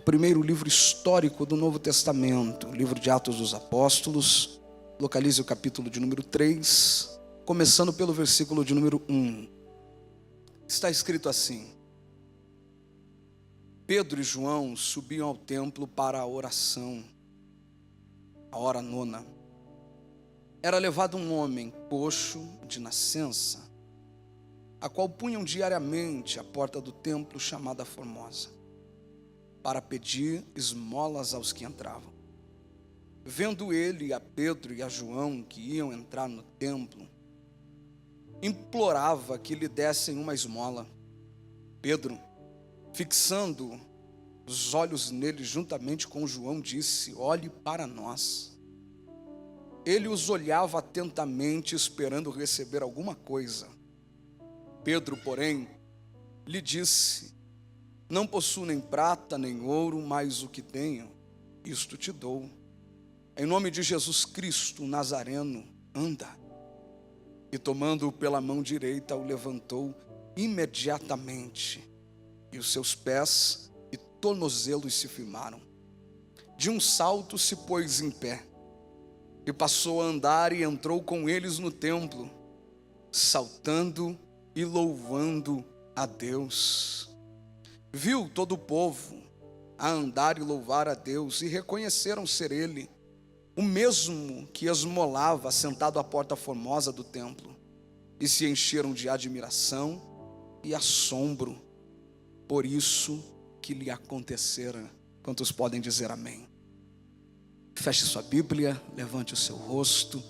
primeiro livro histórico do Novo Testamento, o livro de Atos dos Apóstolos. Localize o capítulo de número 3, começando pelo versículo de número 1. Está escrito assim: Pedro e João subiam ao templo para a oração, a hora nona. Era levado um homem coxo de nascença, a qual punham diariamente à porta do templo chamada Formosa, para pedir esmolas aos que entravam. Vendo ele a Pedro e a João que iam entrar no templo, implorava que lhe dessem uma esmola. Pedro, fixando os olhos nele juntamente com João, disse: olhe para nós. Ele os olhava atentamente, esperando receber alguma coisa. Pedro, porém, lhe disse: não possuo nem prata nem ouro, mas o que tenho, isto te dou. Em nome de Jesus Cristo, o Nazareno, anda. E tomando-o pela mão direita, o levantou imediatamente, e os seus pés e tornozelos se firmaram. De um salto se pôs em pé, e passou a andar e entrou com eles no templo, saltando e louvando a Deus. Viu todo o povo a andar e louvar a Deus, e reconheceram ser ele o mesmo que esmolava sentado à porta formosa do templo, e se encheram de admiração e assombro por isso que lhe acontecera. Quantos podem dizer amém? Feche sua Bíblia, levante o seu rosto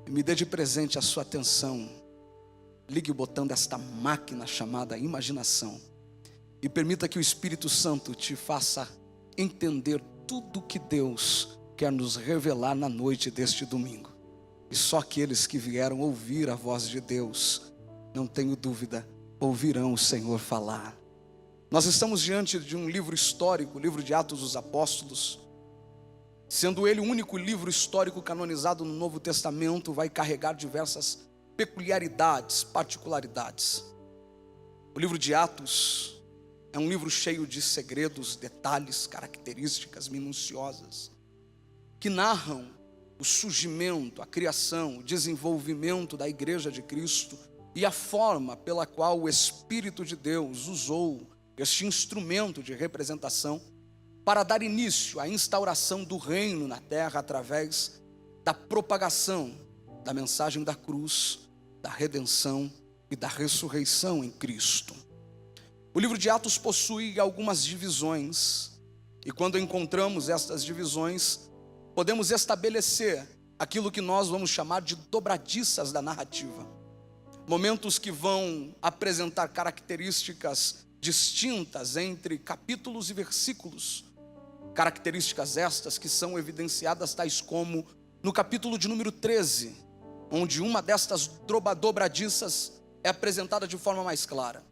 e me dê de presente a sua atenção. Ligue o botão desta máquina chamada imaginação e permita que o Espírito Santo te faça entender tudo que Deus quer nos revelar na noite deste domingo. E só aqueles que vieram ouvir a voz de Deus, não tenho dúvida, ouvirão o Senhor falar. Nós estamos diante de um livro histórico, o livro de Atos dos Apóstolos. Sendo ele o único livro histórico canonizado no Novo Testamento, vai carregar diversas peculiaridades, particularidades. O livro de Atos é um livro cheio de segredos, detalhes, características minuciosas, que narram o surgimento, a criação, o desenvolvimento da Igreja de Cristo e a forma pela qual o Espírito de Deus usou este instrumento de representação para dar início à instauração do reino na terra através da propagação da mensagem da cruz, da redenção e da ressurreição em Cristo. O livro de Atos possui algumas divisões, e quando encontramos estas divisões, podemos estabelecer aquilo que nós vamos chamar de dobradiças da narrativa. Momentos que vão apresentar características distintas entre capítulos e versículos. Características estas que são evidenciadas tais como no capítulo de número 13, onde uma destas dobradiças é apresentada de forma mais clara.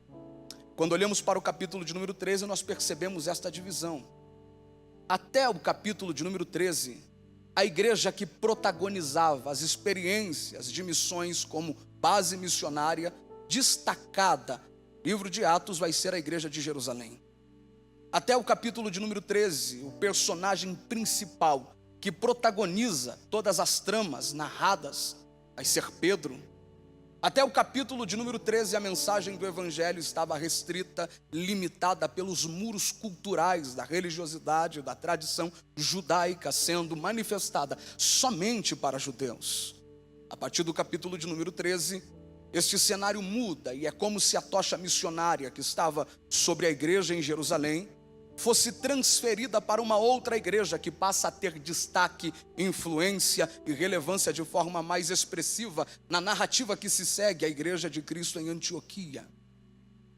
Quando olhamos para o capítulo de número 13, nós percebemos esta divisão. Até o capítulo de número 13, a igreja que protagonizava as experiências de missões como base missionária destacada, livro de Atos, vai ser a igreja de Jerusalém. Até o capítulo de número 13, o personagem principal que protagoniza todas as tramas narradas vai ser Pedro. Até o capítulo de número 13, a mensagem do evangelho estava restrita, limitada pelos muros culturais da religiosidade, da tradição judaica, sendo manifestada somente para judeus. A partir do capítulo de número 13, este cenário muda, e é como se a tocha missionária que estava sobre a igreja em Jerusalém fosse transferida para uma outra igreja que passa a ter destaque, influência e relevância de forma mais expressiva na narrativa que se segue, a igreja de Cristo em Antioquia.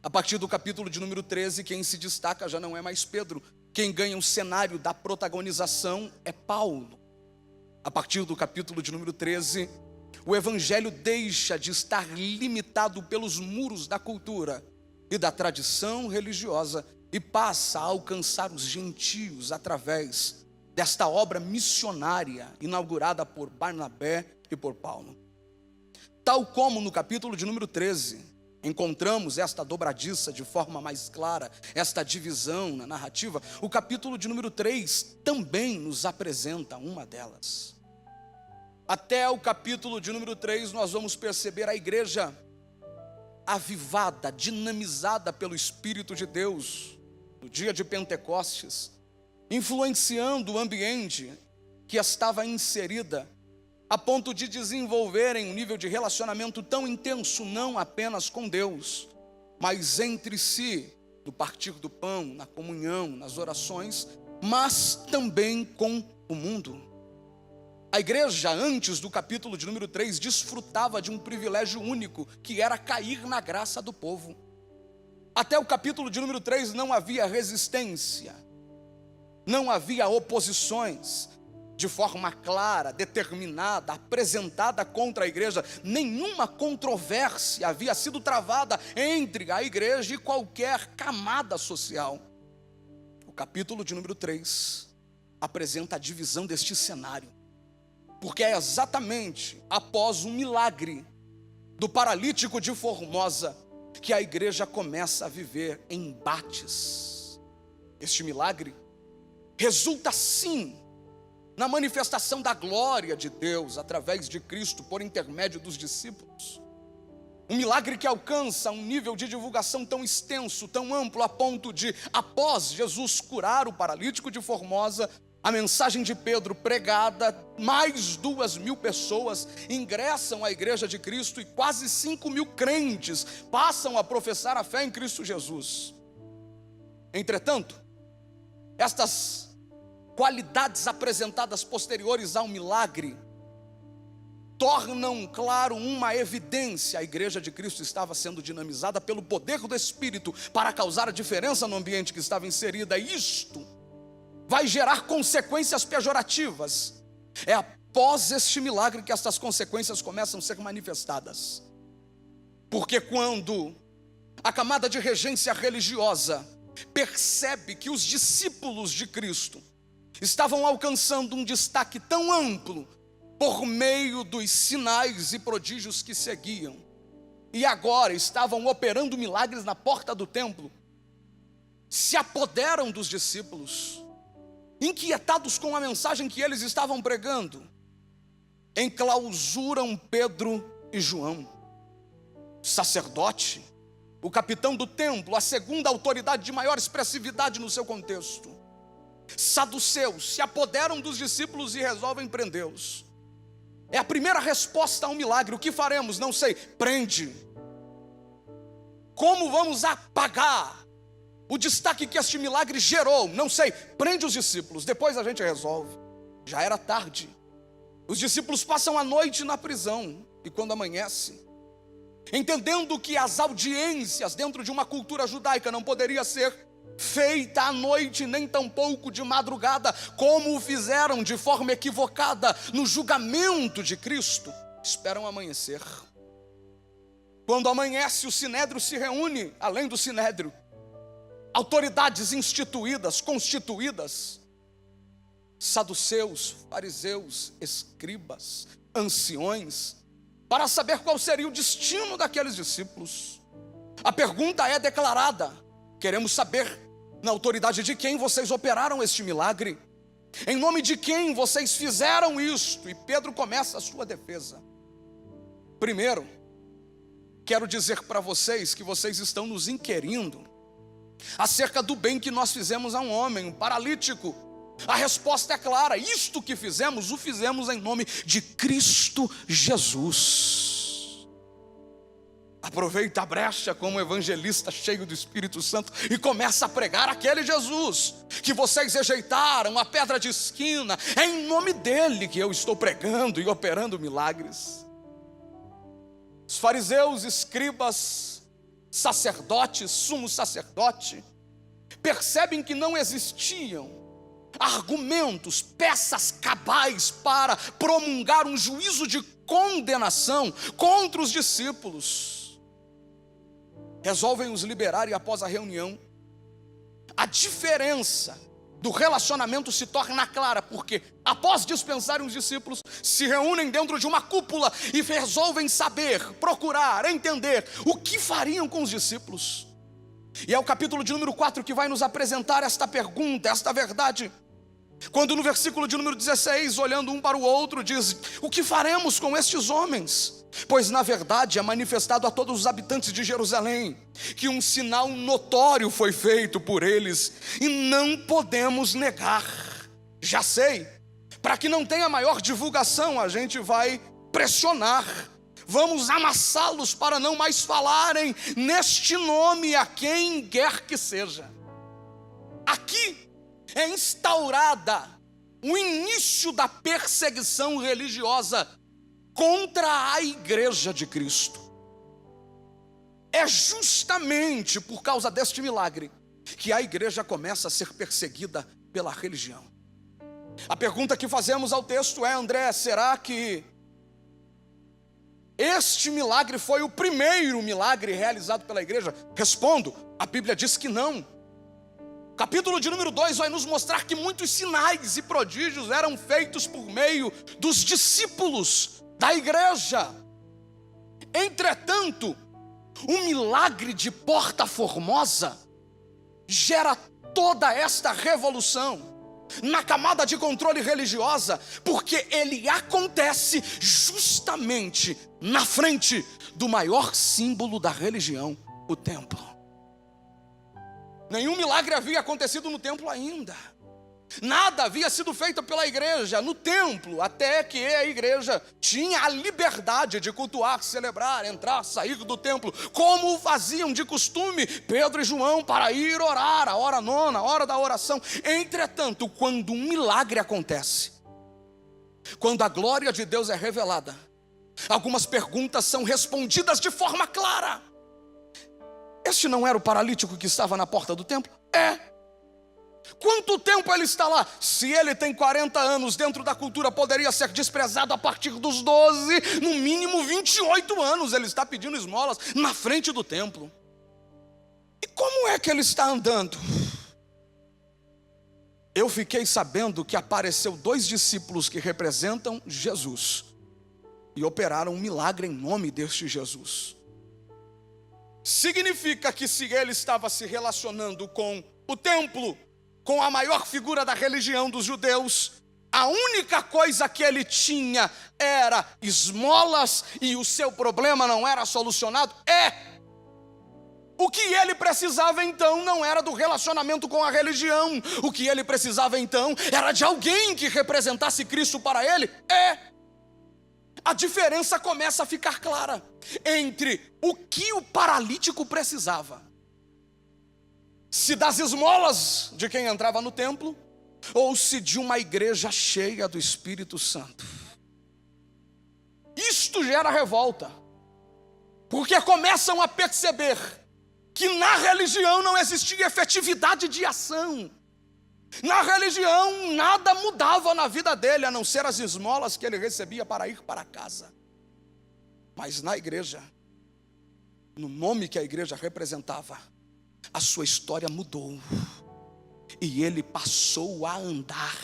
A partir do capítulo de número 13, quem se destaca já não é mais Pedro. Quem ganha o cenário da protagonização é Paulo. A partir do capítulo de número 13, o evangelho deixa de estar limitado pelos muros da cultura e da tradição religiosa e passa a alcançar os gentios através desta obra missionária inaugurada por Barnabé e por Paulo. Tal como no capítulo de número 13, encontramos esta dobradiça de forma mais clara, esta divisão na narrativa, o capítulo de número 3 também nos apresenta uma delas. Até o capítulo de número 3 nós vamos perceber a igreja avivada, dinamizada pelo Espírito de Deus, no dia de Pentecostes, influenciando o ambiente que estava inserida, a ponto de desenvolverem um nível de relacionamento tão intenso, não apenas com Deus, mas entre si, no partir do pão, na comunhão, nas orações, mas também com o mundo. A igreja, antes do capítulo de número 3, desfrutava de um privilégio único, que era cair na graça do povo. Até o capítulo de número 3 não havia resistência, não havia oposições, de forma clara, determinada, apresentada contra a igreja. Nenhuma controvérsia havia sido travada entre a igreja e qualquer camada social. O capítulo de número 3 apresenta a divisão deste cenário, porque é exatamente após o milagre do paralítico de Formosa que a igreja começa a viver embates. Este milagre resulta sim na manifestação da glória de Deus através de Cristo por intermédio dos discípulos. Um milagre que alcança um nível de divulgação tão extenso, tão amplo, a ponto de, após Jesus curar o paralítico de Formosa, a mensagem de Pedro pregada, mais 2.000 pessoas ingressam à igreja de Cristo e quase 5.000 crentes passam a professar a fé em Cristo Jesus. Entretanto, estas qualidades apresentadas posteriores ao milagre tornam claro uma evidência: a igreja de Cristo estava sendo dinamizada pelo poder do Espírito para causar a diferença no ambiente que estava inserida. E isto vai gerar consequências pejorativas. É após este milagre que estas consequências começam a ser manifestadas. Porque quando a camada de regência religiosa percebe que os discípulos de Cristo estavam alcançando um destaque tão amplo por meio dos sinais e prodígios que seguiam, e agora estavam operando milagres na porta do templo, se apoderam dos discípulos, inquietados com a mensagem que eles estavam pregando, enclausuram Pedro e João. O sacerdote, o capitão do templo, a segunda autoridade de maior expressividade no seu contexto, saduceus, se apoderam dos discípulos e resolvem prendê-los. É a primeira resposta a um milagre. O que faremos? Não sei. Prende. Como vamos apagar o destaque que este milagre gerou? Não sei. Prende os discípulos, depois a gente resolve. Já era tarde. Os discípulos passam a noite na prisão, e quando amanhece, entendendo que as audiências dentro de uma cultura judaica não poderia ser feita à noite, nem tampouco de madrugada, como o fizeram de forma equivocada no julgamento de Cristo, esperam amanhecer. Quando amanhece, o sinédrio se reúne. Além do sinédrio, autoridades instituídas, constituídas, saduceus, fariseus, escribas, anciões, para saber qual seria o destino daqueles discípulos. A pergunta é declarada: queremos saber na autoridade de quem vocês operaram este milagre, em nome de quem vocês fizeram isto. E Pedro começa a sua defesa. Primeiro, quero dizer para vocês que vocês estão nos inquirindo acerca do bem que nós fizemos a um homem, um paralítico. A resposta é clara: isto que fizemos, o fizemos em nome de Cristo Jesus. Aproveita a brecha como evangelista cheio do Espírito Santo e começa a pregar aquele Jesus que vocês rejeitaram, a pedra de esquina. É em nome dele que eu estou pregando e operando milagres. Os fariseus, escribas, sacerdotes, sumo sacerdote, percebem que não existiam argumentos, peças cabais para promulgar um juízo de condenação contra os discípulos. Resolvem os liberar, e após a reunião, a diferença do relacionamento se torna clara, porque após dispensarem os discípulos, se reúnem dentro de uma cúpula e resolvem saber, procurar, entender o que fariam com os discípulos. E é o capítulo de número 4 que vai nos apresentar esta pergunta, esta verdade. Quando no versículo de número 16, olhando um para o outro, diz: o que faremos com estes homens? Pois na verdade é manifestado a todos os habitantes de Jerusalém que um sinal notório foi feito por eles, e não podemos negar. Já sei, para que não tenha maior divulgação, a gente vai pressionar, vamos amassá-los para não mais falarem neste nome a quem quer que seja. Aqui é instaurada o início da perseguição religiosa contra a igreja de Cristo. É justamente por causa deste milagre que a igreja começa a ser perseguida pela religião. A pergunta que fazemos ao texto é: André, será que este milagre foi o primeiro milagre realizado pela igreja? Respondo, a Bíblia diz que não. Capítulo de número 2 vai nos mostrar que muitos sinais e prodígios eram feitos por meio dos discípulos da igreja. Entretanto, o milagre de Porta Formosa gera toda esta revolução na camada de controle religiosa, porque ele acontece justamente na frente do maior símbolo da religião, o templo. Nenhum milagre havia acontecido no templo ainda. Nada havia sido feito pela igreja no templo, até que a igreja tinha a liberdade de cultuar, celebrar, entrar, sair do templo, como o faziam de costume Pedro e João para ir orar, a hora nona, a hora da oração. Entretanto, quando um milagre acontece, quando a glória de Deus é revelada, algumas perguntas são respondidas de forma clara. Este não era o paralítico que estava na porta do templo? É. Quanto tempo ele está lá? Se ele tem 40 anos, dentro da cultura poderia ser desprezado a partir dos 12, no mínimo 28 anos ele está pedindo esmolas na frente do templo. E como é que ele está andando? Eu fiquei sabendo que apareceu 2 discípulos que representam Jesus e operaram um milagre em nome deste Jesus. Significa que se ele estava se relacionando com o templo, com a maior figura da religião dos judeus, a única coisa que ele tinha era esmolas e o seu problema não era solucionado? O que ele precisava então não era do relacionamento com a religião. O que ele precisava então era de alguém que representasse Cristo para ele? A diferença começa a ficar clara entre o que o paralítico precisava: se das esmolas de quem entrava no templo, ou se de uma igreja cheia do Espírito Santo. Isto gera revolta, porque começam a perceber que na religião não existia efetividade de ação. Na religião nada mudava na vida dele, a não ser as esmolas que ele recebia para ir para casa. Mas na igreja, no nome que a igreja representava, a sua história mudou, e ele passou a andar,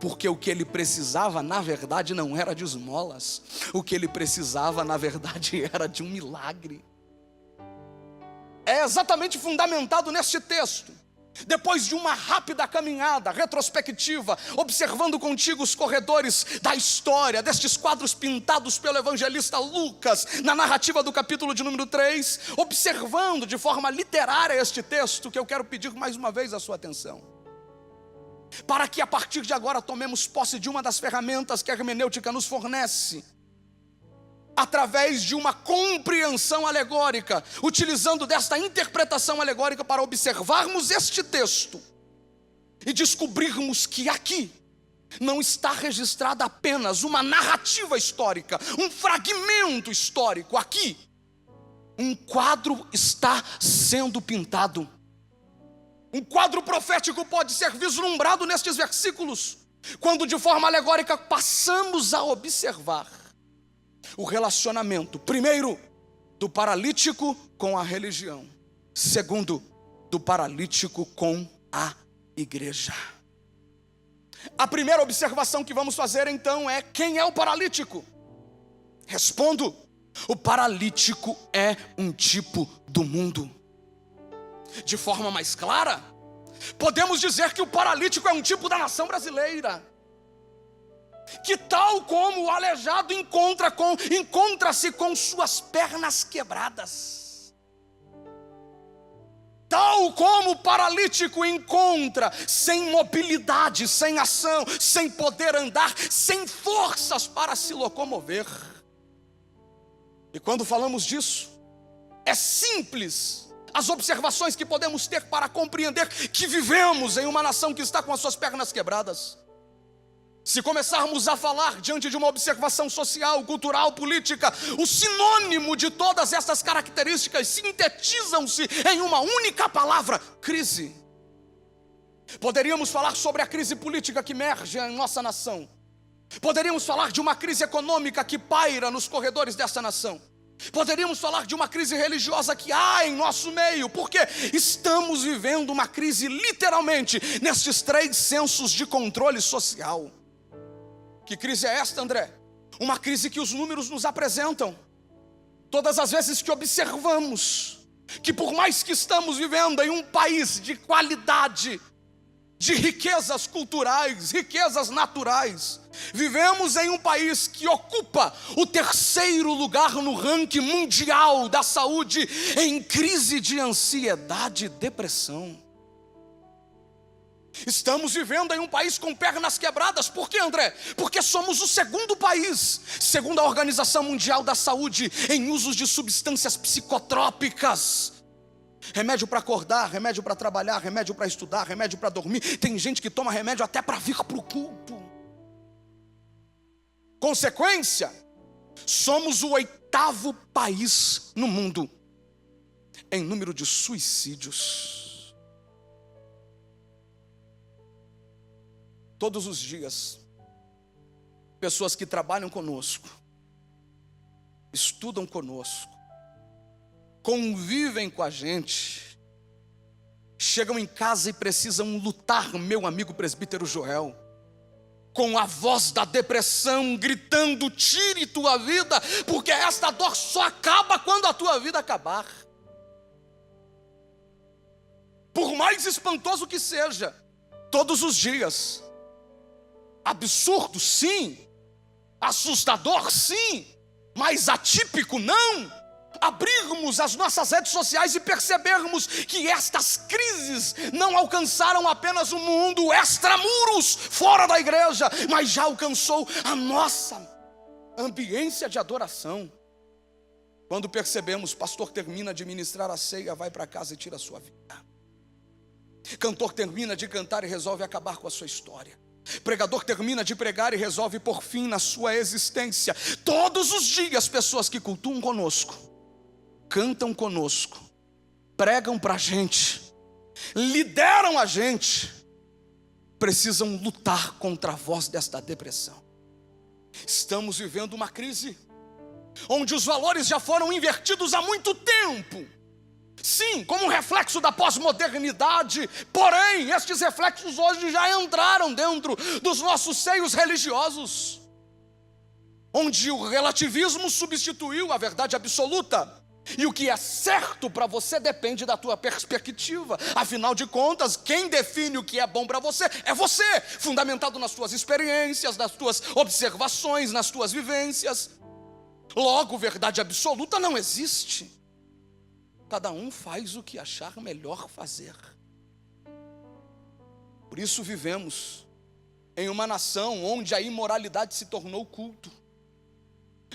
porque o que ele precisava na verdade não era de esmolas, o que ele precisava na verdade era de um milagre. É exatamente fundamentado neste texto. Depois de uma rápida caminhada retrospectiva, observando contigo os corredores da história, destes quadros pintados pelo evangelista Lucas, na narrativa do capítulo de número 3, observando de forma literária este texto, que eu quero pedir mais uma vez a sua atenção, para que a partir de agora tomemos posse de uma das ferramentas que a hermenêutica nos fornece, através de uma compreensão alegórica, utilizando desta interpretação alegórica para observarmos este texto e descobrirmos que aqui não está registrada apenas uma narrativa histórica, um fragmento histórico. Aqui um quadro está sendo pintado. Um quadro profético pode ser vislumbrado nestes versículos, quando de forma alegórica passamos a observar o relacionamento, primeiro, do paralítico com a religião, segundo, do paralítico com a igreja. A primeira observação que vamos fazer então é: quem é o paralítico? Respondo: o paralítico é um tipo do mundo. De forma mais clara, podemos dizer que o paralítico é um tipo da nação brasileira, que tal como o aleijado encontra-se com suas pernas quebradas, tal como o paralítico encontra sem mobilidade, sem ação, sem poder andar, sem forças para se locomover. E quando falamos disso, é simples as observações que podemos ter para compreender que vivemos em uma nação que está com as suas pernas quebradas. Se começarmos a falar diante de uma observação social, cultural, política, o sinônimo de todas essas características sintetizam-se em uma única palavra: crise. Poderíamos falar sobre a crise política que emerge em nossa nação. Poderíamos falar de uma crise econômica que paira nos corredores dessa nação. Poderíamos falar de uma crise religiosa que há em nosso meio, porque estamos vivendo uma crise literalmente nestes 3 sensos de controle social. Que crise é esta, André? Uma crise que os números nos apresentam. Todas as vezes que observamos que, por mais que estamos vivendo em um país de qualidade, de riquezas culturais, riquezas naturais, vivemos em um país que ocupa o 3º lugar no ranking mundial da saúde em crise de ansiedade e depressão. Estamos vivendo em um país com pernas quebradas. Por quê, André? Porque somos o 2º país, segundo a Organização Mundial da Saúde, em usos de substâncias psicotrópicas. Remédio para acordar, remédio para trabalhar, remédio para estudar, remédio para dormir. Tem gente que toma remédio até para vir para o culto. Consequência, somos o 8º país no mundo em número de suicídios. Todos os dias, pessoas que trabalham conosco, estudam conosco, convivem com a gente, chegam em casa e precisam lutar, meu amigo presbítero Joel, com a voz da depressão gritando: tire tua vida, porque esta dor só acaba quando a tua vida acabar. Por mais espantoso que seja, todos os dias, absurdo sim, assustador sim, mas atípico não, abrirmos as nossas redes sociais e percebermos que estas crises não alcançaram apenas o mundo extramuros, fora da igreja, mas já alcançou a nossa ambiência de adoração. Quando percebemos, pastor termina de ministrar a ceia, vai para casa e tira a sua vida. Cantor termina de cantar e resolve acabar com a sua história. Pregador termina de pregar e resolve pôr fim na sua existência. Todos os dias, pessoas que cultuam conosco, cantam conosco, pregam para a gente, lideram a gente, precisam lutar contra a voz desta depressão. Estamos vivendo uma crise onde os valores já foram invertidos há muito tempo. Sim, como um reflexo da pós-modernidade, porém, estes reflexos hoje já entraram dentro dos nossos seios religiosos, onde o relativismo substituiu a verdade absoluta. E o que é certo para você depende da tua perspectiva. Afinal de contas, quem define o que é bom para você é você, fundamentado nas tuas experiências, nas tuas observações, nas tuas vivências. Logo, verdade absoluta não existe. Cada um faz o que achar melhor fazer. Por isso vivemos em uma nação onde a imoralidade se tornou culto.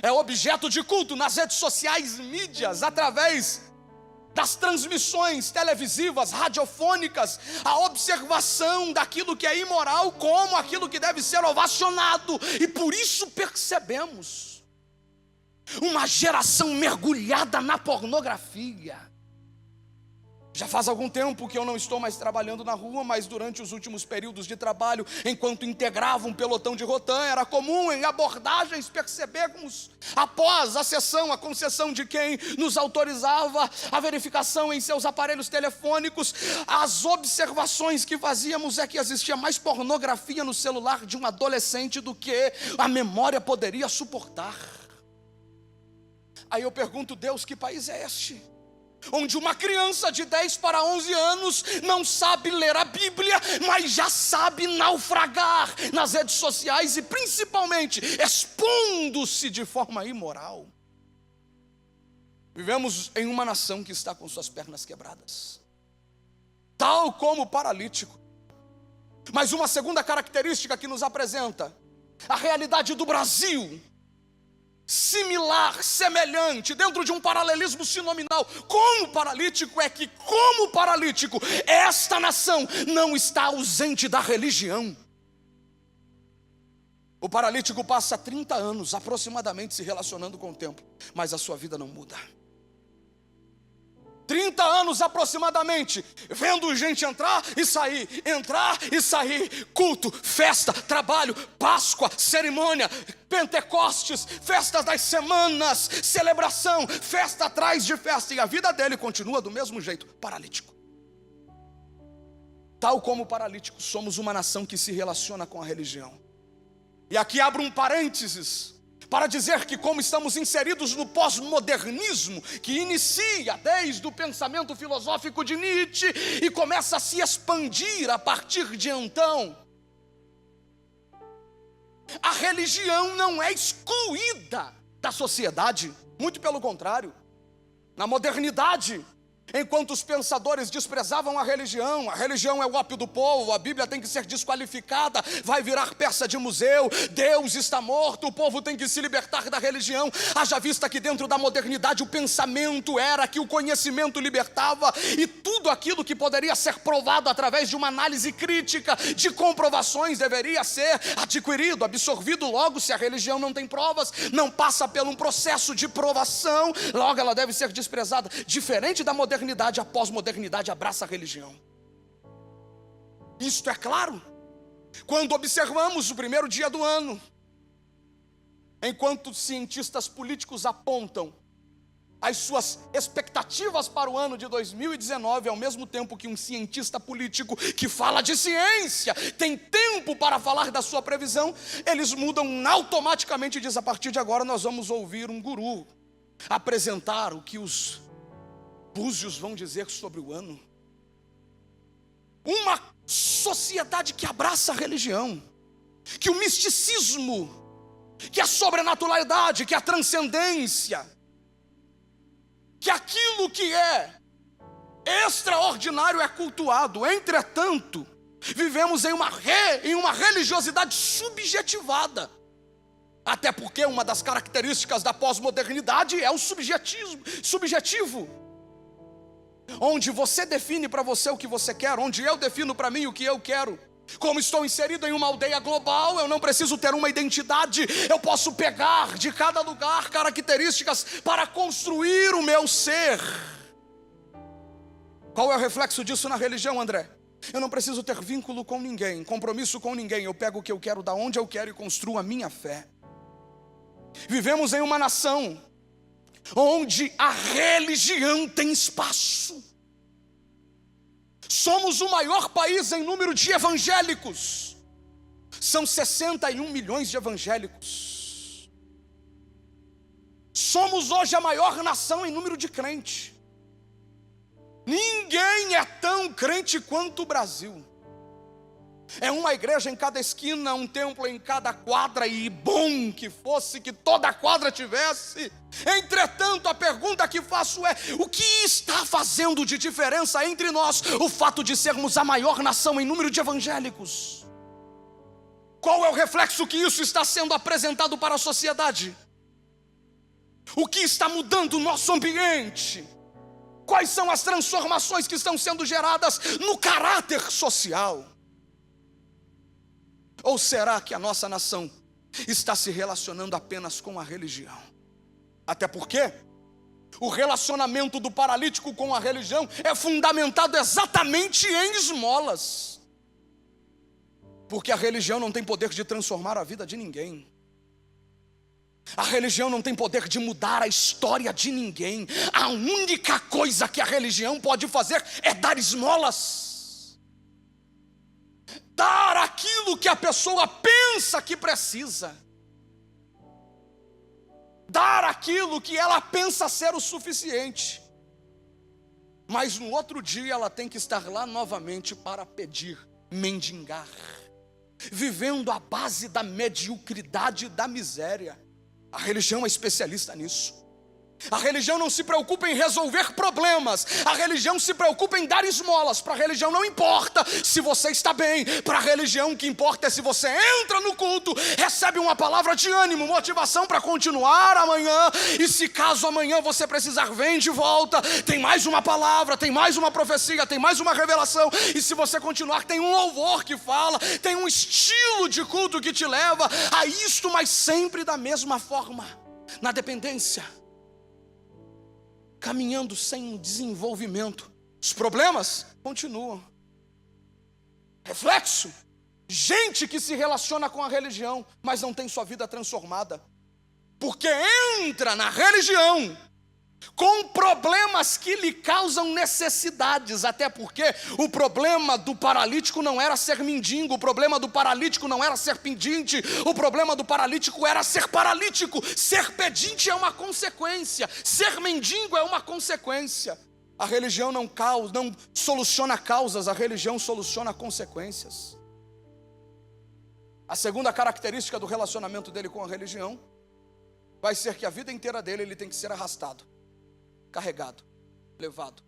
É objeto de culto nas redes sociais, mídias, através das transmissões televisivas, radiofônicas, a observação daquilo que é imoral como aquilo que deve ser ovacionado. E por isso percebemos uma geração mergulhada na pornografia. Já faz algum tempo que eu não estou mais trabalhando na rua, mas durante os últimos períodos de trabalho, enquanto integrava um pelotão de Rotam, era comum em abordagens percebermos, após a sessão, a concessão de quem nos autorizava a verificação em seus aparelhos telefônicos, as observações que fazíamos é que existia mais pornografia no celular de um adolescente do que a memória poderia suportar. Aí eu pergunto, Deus, que país é este? Onde uma criança de 10 para 11 anos não sabe ler a Bíblia, mas já sabe naufragar nas redes sociais e principalmente expondo-se de forma imoral. Vivemos em uma nação que está com suas pernas quebradas, tal como o paralítico. Mas uma segunda característica que nos apresenta a realidade do Brasil, similar, semelhante, dentro de um paralelismo sinominal com o paralítico, é que, como o paralítico, esta nação não está ausente da religião. O paralítico passa 30 anos aproximadamente se relacionando com o templo, mas a sua vida não muda. 30 anos aproximadamente, vendo gente entrar e sair, culto, festa, trabalho, Páscoa, cerimônia, Pentecostes, festas das semanas, celebração, festa atrás de festa, e a vida dele continua do mesmo jeito, paralítico. Tal como o paralítico, somos uma nação que se relaciona com a religião. E aqui abro um parênteses para dizer que, como estamos inseridos no pós-modernismo, que inicia desde o pensamento filosófico de Nietzsche e começa a se expandir a partir de então, a religião não é excluída da sociedade, muito pelo contrário. Na modernidade, enquanto os pensadores desprezavam a religião é o ópio do povo, a Bíblia tem que ser desqualificada, vai virar peça de museu, Deus está morto, o povo tem que se libertar da religião. Haja vista que dentro da modernidade o pensamento era que o conhecimento libertava, e tudo aquilo que poderia ser provado através de uma análise crítica, de comprovações, deveria ser adquirido, absorvido. Logo, se a religião não tem provas, não passa por um processo de provação, logo ela deve ser desprezada. Diferente da modernidade, a pós-modernidade abraça a religião. Isto é claro quando observamos o primeiro dia do ano, enquanto cientistas políticos apontam as suas expectativas para o ano de 2019, ao mesmo tempo que um cientista político que fala de ciência tem tempo para falar da sua previsão, eles mudam automaticamente e diz: a partir de agora nós vamos ouvir um guru apresentar o que os búzios vão dizer sobre o ano. Uma sociedade que abraça a religião, que o misticismo, que a sobrenaturalidade, que a transcendência, que aquilo que é extraordinário é cultuado. Entretanto, vivemos em uma religiosidade subjetivada. Até porque uma das características da pós-modernidade é o subjetivo, onde você define para você o que você quer, onde eu defino para mim o que eu quero. Como estou inserido em uma aldeia global, eu não preciso ter uma identidade, eu posso pegar de cada lugar características para construir o meu ser. Qual é o reflexo disso na religião, André? Eu não preciso ter vínculo com ninguém, compromisso com ninguém, eu pego o que eu quero, da onde eu quero, e construo a minha fé. Vivemos em uma nação onde a religião tem espaço. Somos o maior país em número de evangélicos. São 61 milhões de evangélicos. Somos hoje a maior nação em número de crentes. Ninguém é tão crente quanto o Brasil. É uma igreja em cada esquina, um templo em cada quadra, e bom que fosse que toda quadra tivesse. Entretanto, a pergunta que faço é: o que está fazendo de diferença entre nós o fato de sermos a maior nação em número de evangélicos? Qual é o reflexo que isso está sendo apresentado para a sociedade? O que está mudando o nosso ambiente? Quais são as transformações que estão sendo geradas no caráter social? Ou será que a nossa nação está se relacionando apenas com a religião? Até porque O relacionamento do paralítico com a religião é fundamentado exatamente em esmolas. Porque a religião não tem poder de transformar a vida de ninguém. A religião não tem poder de mudar a história de ninguém. A única coisa que a religião pode fazer é dar esmolas. Dar aquilo que a pessoa pensa que precisa. Dar aquilo que ela pensa ser o suficiente. Mas no outro dia ela tem que estar lá novamente para pedir, mendigar. Vivendo à base da mediocridade e da miséria. A religião é especialista nisso. A religião não se preocupa em resolver problemas. A religião se preocupa em dar esmolas. Para a religião não importa se você está bem. Para a religião o que importa é se você entra no culto, recebe uma palavra de ânimo, motivação para continuar amanhã. E se caso amanhã você precisar, vem de volta. Tem mais uma palavra, tem mais uma profecia, tem mais uma revelação. E se você continuar, tem um louvor que fala, tem um estilo de culto que te leva a isto, mas sempre da mesma forma, na dependência. Caminhando sem desenvolvimento. Os problemas continuam. Reflexo: gente que se relaciona com a religião, mas não tem sua vida transformada, porque entra na religião com problemas que lhe causam necessidades. Até porque o problema do paralítico não era ser mendigo, o problema do paralítico não era ser pedinte, o problema do paralítico era ser paralítico. Ser pedinte é uma consequência, ser mendigo é uma consequência. A religião não soluciona causas, a religião soluciona consequências. A segunda característica do relacionamento dele com a religião vai ser que a vida inteira dele ele tem que ser arrastado, carregado, levado.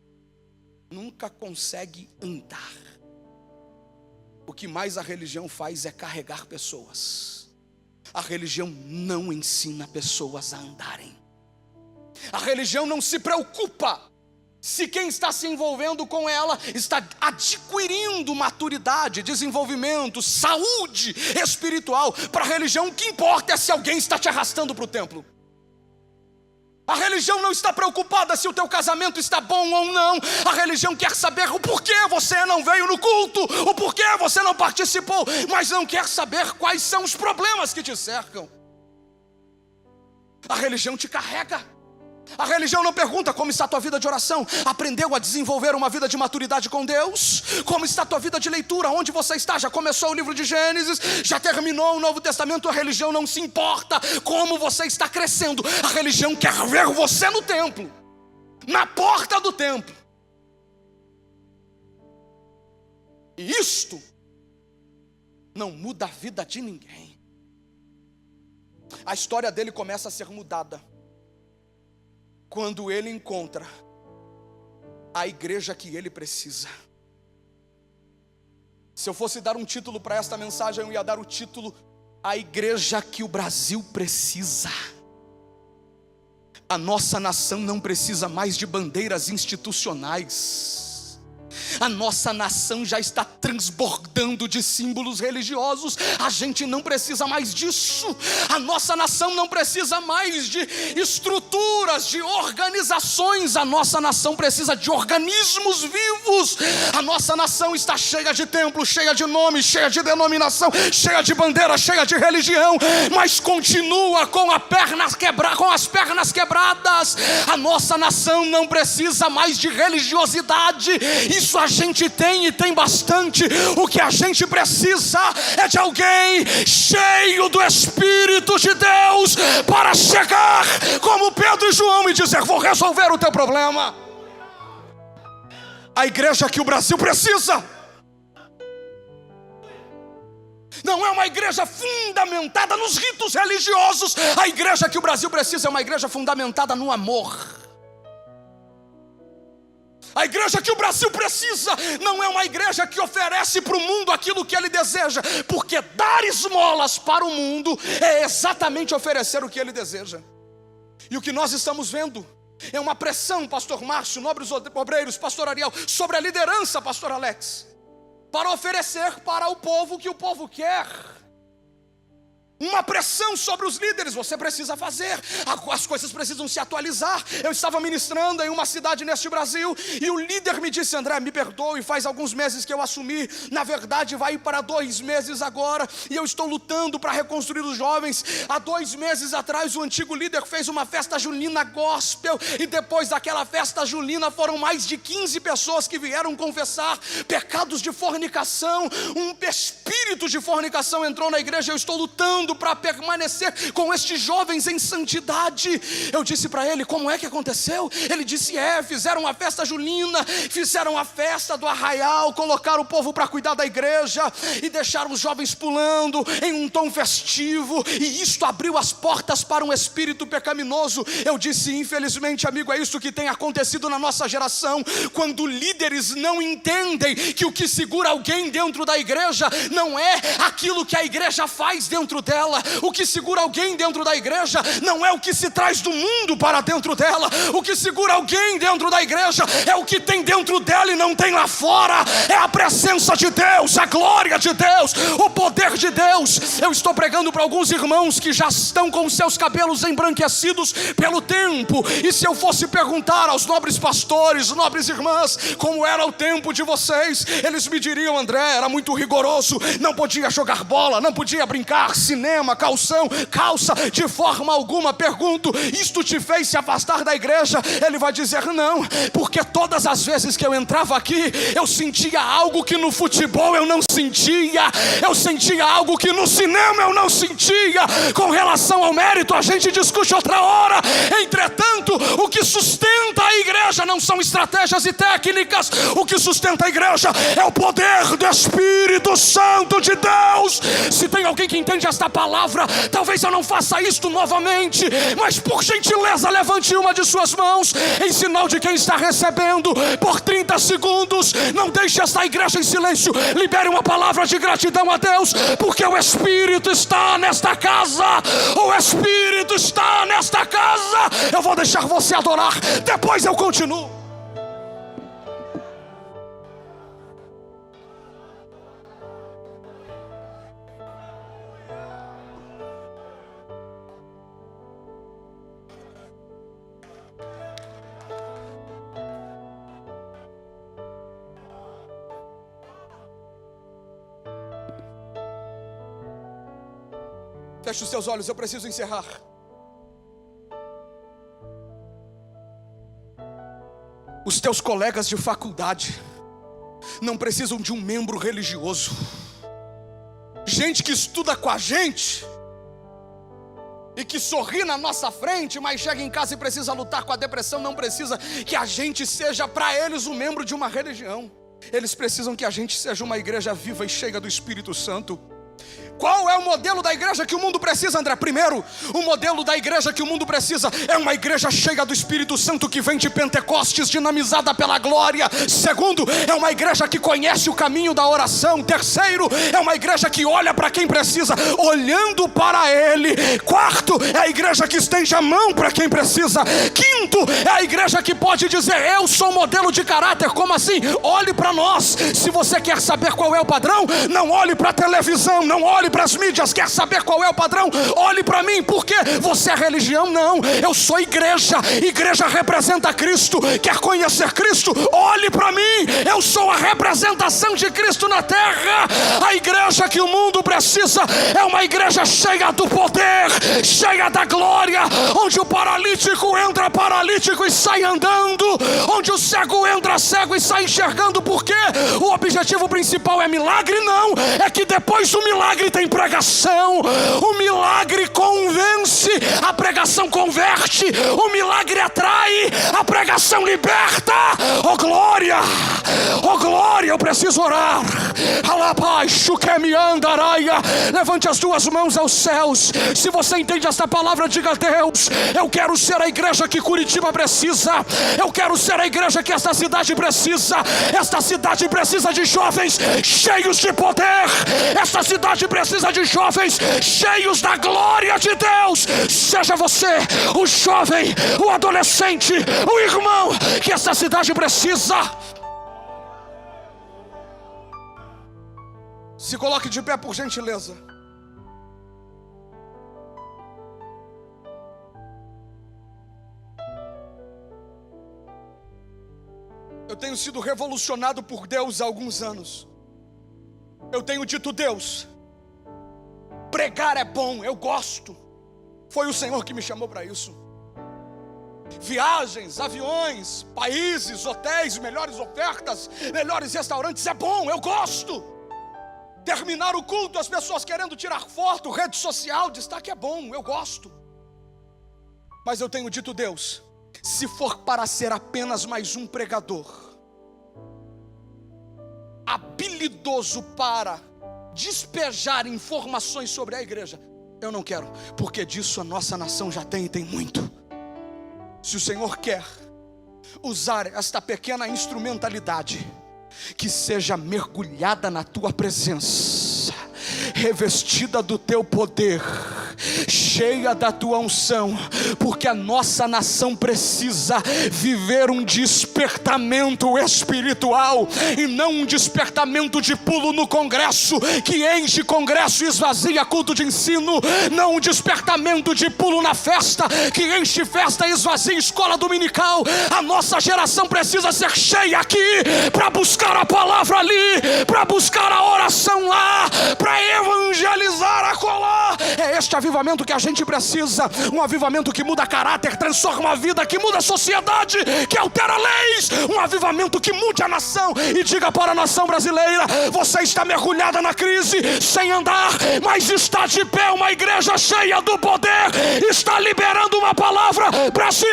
Nunca consegue andar. O que mais a religião faz é carregar pessoas. A religião não ensina pessoas a andarem. A religião não se preocupa se quem está se envolvendo com ela está adquirindo maturidade, desenvolvimento, saúde espiritual. Para a religião o que importa é se alguém está te arrastando para o templo. A religião não está preocupada se o teu casamento está bom ou não. A religião quer saber o porquê você não veio no culto, o porquê você não participou, mas não quer saber quais são os problemas que te cercam. A religião te carrega. A religião não pergunta como está a tua vida de oração. Aprendeu a desenvolver uma vida de maturidade com Deus? Como está a tua vida de leitura? Onde você está? Já começou o livro de Gênesis? Já terminou o Novo Testamento? A religião não se importa como você está crescendo. A religião quer ver você no templo, na porta do templo. E isto não muda a vida de ninguém. A história dele começa a ser mudada quando ele encontra a igreja que ele precisa. Se eu fosse dar um título para esta mensagem, eu ia dar o título: a igreja que o Brasil precisa. A nossa nação não precisa mais de bandeiras institucionais. A nossa nação já está transbordando de símbolos religiosos. A gente não precisa mais disso. A nossa nação não precisa mais de estruturas, de organizações. A nossa nação precisa de organismos vivos. A nossa nação está cheia de templos, cheia de nomes, cheia de denominação, cheia de bandeira, cheia de religião, mas continua com as pernas quebradas. A nossa nação não precisa mais de religiosidade. Isso a gente tem e tem bastante. O que a gente precisa é de alguém cheio do Espírito de Deus para chegar como Pedro e João e dizer: vou resolver o teu problema. A igreja que o Brasil precisa não é uma igreja fundamentada nos ritos religiosos. A igreja que o Brasil precisa é uma igreja fundamentada no amor. A igreja que o Brasil precisa não é uma igreja que oferece para o mundo aquilo que ele deseja, porque dar esmolas para o mundo é exatamente oferecer o que ele deseja. E o que nós estamos vendo é uma pressão, pastor Márcio, nobres obreiros, pastor Ariel, sobre a liderança, pastor Alex, para oferecer para o povo o que o povo quer. uma pressão sobre os líderes. Você precisa fazer, as coisas precisam se atualizar. Eu estava ministrando em uma cidade neste Brasil, e o líder me disse: André, me perdoe, faz alguns meses que eu assumi, na verdade vai para 2 meses agora, e eu estou lutando para reconstruir os jovens. Há 2 meses atrás o antigo líder fez uma festa junina gospel, e depois daquela festa junina foram mais de 15 pessoas que vieram confessar pecados de fornicação. Um espírito de fornicação entrou na igreja. Eu estou lutando para permanecer com estes jovens em santidade. Eu disse para ele: como é que aconteceu? Ele disse: fizeram a festa junina, fizeram a festa do arraial, colocaram o povo para cuidar da igreja e deixaram os jovens pulando em um tom festivo, e isto abriu as portas para um espírito pecaminoso. Eu disse: infelizmente, amigo, é isso que tem acontecido na nossa geração. Quando líderes não entendem que o que segura alguém dentro da igreja não é aquilo que a igreja faz dentro dela. O que segura alguém dentro da igreja não é o que se traz do mundo para dentro dela. O que segura alguém dentro da igreja é o que tem dentro dela e não tem lá fora. É a presença de Deus, a glória de Deus, o poder de Deus. Eu estou pregando para alguns irmãos que já estão com seus cabelos embranquecidos pelo tempo, e se eu fosse perguntar aos nobres pastores, nobres irmãs, como era o tempo de vocês, eles me diriam: André, era muito rigoroso, não podia jogar bola, não podia brincar, cinema, calção, calça, de forma alguma. Pergunto: isto te fez se afastar da igreja? Ele vai dizer: não, porque todas as vezes que eu entrava aqui, eu sentia algo que no futebol eu não sentia, eu sentia algo que no cinema eu não sentia. Com relação ao mérito, a gente discute outra hora. Entretanto, o que sustenta a igreja não são estratégias e técnicas. O que sustenta a igreja é o poder do Espírito Santo de Deus. Se tem alguém que entende esta palavra, talvez eu não faça isto novamente, mas por gentileza levante uma de suas mãos em sinal de quem está recebendo por 30 segundos. Não deixe esta igreja em silêncio. Libere uma palavra de gratidão a Deus, porque o Espírito está nesta casa. O Espírito está nesta casa. Eu vou deixar você adorar, depois eu continuo. Feche os seus olhos, eu preciso encerrar. Os teus colegas de faculdade não precisam de um membro religioso. Gente que estuda com a gente e que sorri na nossa frente, mas chega em casa e precisa lutar com a depressão, não precisa que a gente seja para eles um membro de uma religião. Eles precisam que a gente seja uma igreja viva e cheia do Espírito Santo. Qual é o modelo da igreja que o mundo precisa, André? Primeiro, o modelo da igreja que o mundo precisa é uma igreja cheia do Espírito Santo, que vem de Pentecostes, dinamizada pela glória. Segundo, é uma igreja que conhece o caminho da oração. Terceiro, é uma igreja que olha para quem precisa, olhando para Ele. Quarto, é a igreja que estende a mão para quem precisa. Quinto, é a igreja que pode dizer: eu sou modelo de caráter. Como assim? Olhe para nós. Se você quer saber qual é o padrão, não olhe para a televisão, não olhe para as mídias. Quer saber qual é o padrão? Olhe para mim. Por quê? Você é religião? Não, eu sou igreja. Igreja representa Cristo. Quer conhecer Cristo? Olhe para mim. Eu sou a representação de Cristo na terra. A igreja que o mundo precisa é uma igreja cheia do poder, cheia da glória, onde o paralítico entra paralítico e sai andando, onde o cego entra cego e sai enxergando. Por quê? O objetivo principal é milagre? Não, é que depois do milagre tem pregação. O milagre convence, a pregação converte. O milagre atrai, a pregação liberta. Oh glória, oh glória, eu preciso orar. Levante as duas mãos aos céus. Se você entende esta palavra, diga: Deus, eu quero ser a igreja que Curitiba precisa. Eu quero ser a igreja que esta cidade precisa. Esta cidade precisa de jovens cheios de poder. Esta cidade precisa de jovens cheios da glória de Deus. Seja você o jovem, o adolescente, o irmão que essa cidade precisa. Se coloque de pé, por gentileza. tenho sido revolucionado por Deus há alguns anos. Eu tenho dito: Deus, pregar é bom, eu gosto. Foi o Senhor que me chamou para isso. Viagens, aviões, países, hotéis, melhores ofertas, melhores restaurantes, é bom, eu gosto. Terminar o culto, as pessoas querendo tirar foto, rede social, destaque, é bom, eu gosto. Mas eu tenho dito: Deus, se for para ser apenas mais um pregador, habilidoso para despejar informações sobre a igreja, eu não quero, porque disso a nossa nação já tem e tem muito. Se o Senhor quer usar esta pequena instrumentalidade, que seja mergulhada na tua presença, revestida do teu poder, cheia da tua unção, porque a nossa nação precisa viver um despertamento espiritual, e não um despertamento de pulo no congresso, que enche congresso e esvazia culto de ensino, não um despertamento de pulo na festa, que enche festa e esvazia escola dominical. A nossa geração precisa ser cheia aqui, para buscar a palavra ali, para buscar a oração lá, para evangelizar acolá. É este avivamento que a gente precisa, um avivamento que muda caráter, transforma a vida, que muda a sociedade, que altera leis, um avivamento que mude a nação e diga para a nação brasileira: você está mergulhada na crise, sem andar, mas está de pé, uma igreja cheia do poder, está liberando uma palavra. Brasil,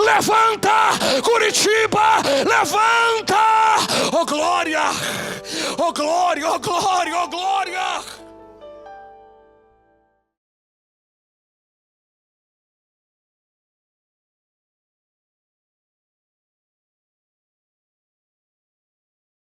levanta! Curitiba, levanta! Oh glória, oh glória, oh glória, oh glória!